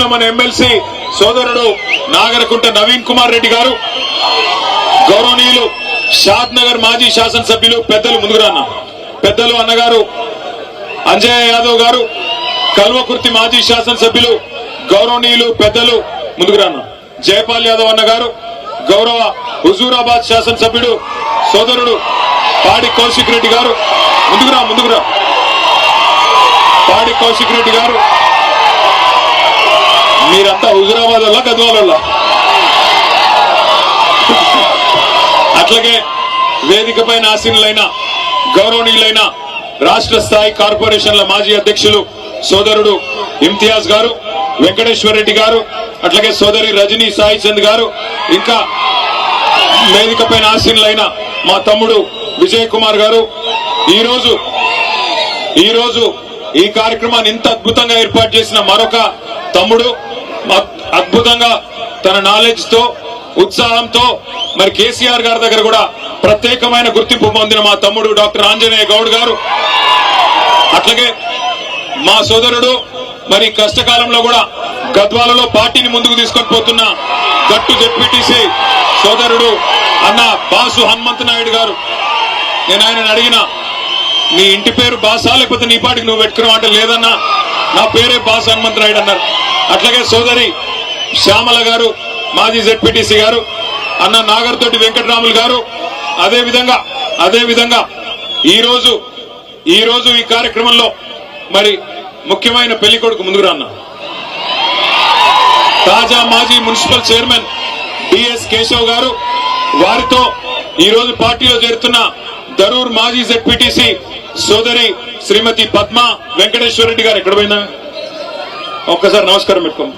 చేసిన మన ఎమ్మెల్సీ సోదరుడు నాగరకుంట నవీన్ కుమార్ రెడ్డి గారు, గౌరవనీయులు షాద్ నగర్ మాజీ శాసనసభ్యులు పెద్దలు ముందుకురాన్న పెద్దలు అన్నగారు అంజయ్య యాదవ్ గారు, కల్వకుర్తి మాజీ శాసనసభ్యులు గౌరవనీయులు పెద్దలు ముందుకురాన్న జయపాల్ యాదవ్ అన్న గారు, గౌరవ హుజూరాబాద్ శాసనసభ్యుడు సోదరుడు పాడి కౌశిక్ రెడ్డి గారు, ముందుకురా పాడి కౌశిక్ రెడ్డి గారు. మీరంతా హుజూరాబాద్ వల్ల గద్వాల వల్ల. అట్లాగే వేదిక పైన ఆసీనులైన గౌరవనీయులైన రాష్ట్ర స్థాయి కార్పొరేషన్ల మాజీ అధ్యక్షులు సోదరుడు ఇమ్తియాజ్ గారు, వెంకటేశ్వర రెడ్డి గారు, అట్లాగే సోదరి రజనీ సాయి చంద్ గారు, ఇంకా వేదిక పైన ఆసీనులైన మా తమ్ముడు విజయ్ కుమార్ గారు. ఈరోజు ఈ కార్యక్రమాన్ని ఇంత అద్భుతంగా ఏర్పాటు చేసిన మరొక తమ్ముడు, అద్భుతంగా తన నాలెడ్జ్ తో ఉత్సాహంతో మరి కేసీఆర్ గారి దగ్గర కూడా ప్రత్యేకమైన గుర్తింపు పొందిన మా తమ్ముడు డాక్టర్ ఆంజనేయ గౌడ్ గారు, అట్లాగే మా సోదరుడు మరి కష్టకాలంలో కూడా గద్వాలలో పార్టీని ముందుకు తీసుకొని పోతున్న గట్టు జెడ్పీటీసీ సోదరుడు అన్న బాసు హనుమంత్ నాయుడు గారు. నేను ఆయన అడిగిన, నీ ఇంటి పేరు బాసా లేకపోతే నీ పాటికి నువ్వు పెట్టుకున్నావు అంటే, లేదన్నా నా పేరే బాసు హనుమంత్ నాయుడు అన్నారు. అట్లాగే సోదరి శ్యామల గారు మాజీ జెడ్పీటీసీ గారు, అన్న నాగర్తోటి వెంకటరాములు గారు. అదేవిధంగా ఈ రోజు ఈ కార్యక్రమంలో మరి ముఖ్యమైన పెళ్లి కొడుకు ముందుకు రాన్న తాజా మాజీ మున్సిపల్ చైర్మన్ డిఎస్ కేశవ్ గారు, వారితో ఈ రోజు పార్టీలో చేరుతున్న దరూర్ మాజీ జెడ్పీటీసీ సోదరి శ్రీమతి పద్మ వెంకటేశ్వర రెడ్డి గారు. ఎక్కడ పోయిందా ఒక్కసారి నమస్కారం పెట్టుకోండి.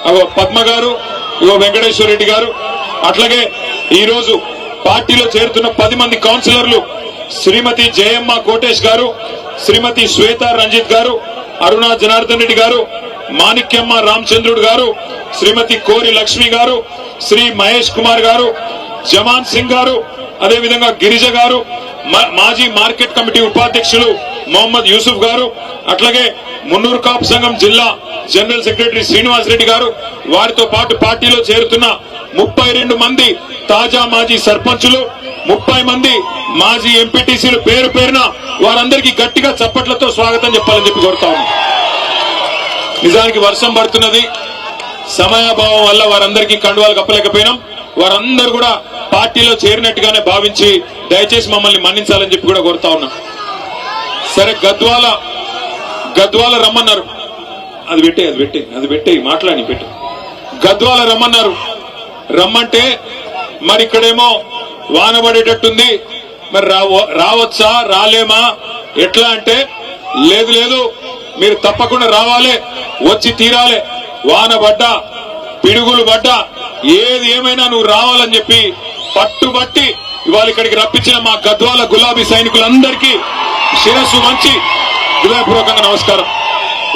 అగో పద్మ గారు, ఇగో వెంకటేశ్వర రెడ్డి గారు. అట్లాగే ఈ రోజు పార్టీలో చేరుతున్న 10 మంది కౌన్సిలర్లు శ్రీమతి జయమ్మ కోటేష్ గారు, శ్రీమతి శ్వేత రంజిత్ గారు, అరుణా జనార్దన్ రెడ్డి గారు, మాణిక్యమ్మ రామచంద్రుడు గారు, శ్రీమతి కోరి లక్ష్మి గారు, శ్రీ మహేష్ కుమార్ గారు, జమాన్ సింగ్ గారు, అదేవిధంగా గిరిజ గారు, మాజీ మార్కెట్ కమిటీ ఉపాధ్యక్షులు మొహమ్మద్ యూసుఫ్ గారు, అట్లాగే మున్నూరు కాపు సంఘం జిల్లా జనరల్ సెక్రటరీ శ్రీనివాస్ రెడ్డి గారు. వారితో పాటు పార్టీలో చేరుతున్న 32 మంది తాజా మాజీ సర్పంచులు, 30 మంది మాజీ ఎంపీటీసీలు పేరు పేరున వారందరికీ గట్టిగా చప్పట్లతో స్వాగతం చెప్పాలని చెప్పి కోరుతా ఉన్నాం. నిజానికి వర్షం పడుతున్నది, సమయాభావం వల్ల వారందరికీ కండువాలు కప్పలేకపోయినాం. వారందరూ కూడా పార్టీలో చేరినట్టుగానే భావించి దయచేసి మమ్మల్ని మన్నించాలని చెప్పి కూడా కోరుతా ఉన్నాం. సరే, గద్వాల రమ్మన్నారు. అది పెట్టే మాట్లాడి పెట్టు. గద్వాల రమ్మంటే మరి ఇక్కడేమో వాన పడేటట్టుంది, మరి రావచ్చా రాలేమా ఎట్లా అంటే, లేదు మీరు తప్పకుండా రావాలి, వచ్చి తీరాలి. వాన పడ్డా పిడుగులు పడ్డా ఏది ఏమైనా నువ్వు రావాలని చెప్పి పట్టుబట్టి ఇవాళ ఇక్కడికి రప్పించిన మా గద్వాల గులాబీ సైనికులందరికీ శిరస్సు వంచి హృదయపూర్వకంగా నమస్కారం.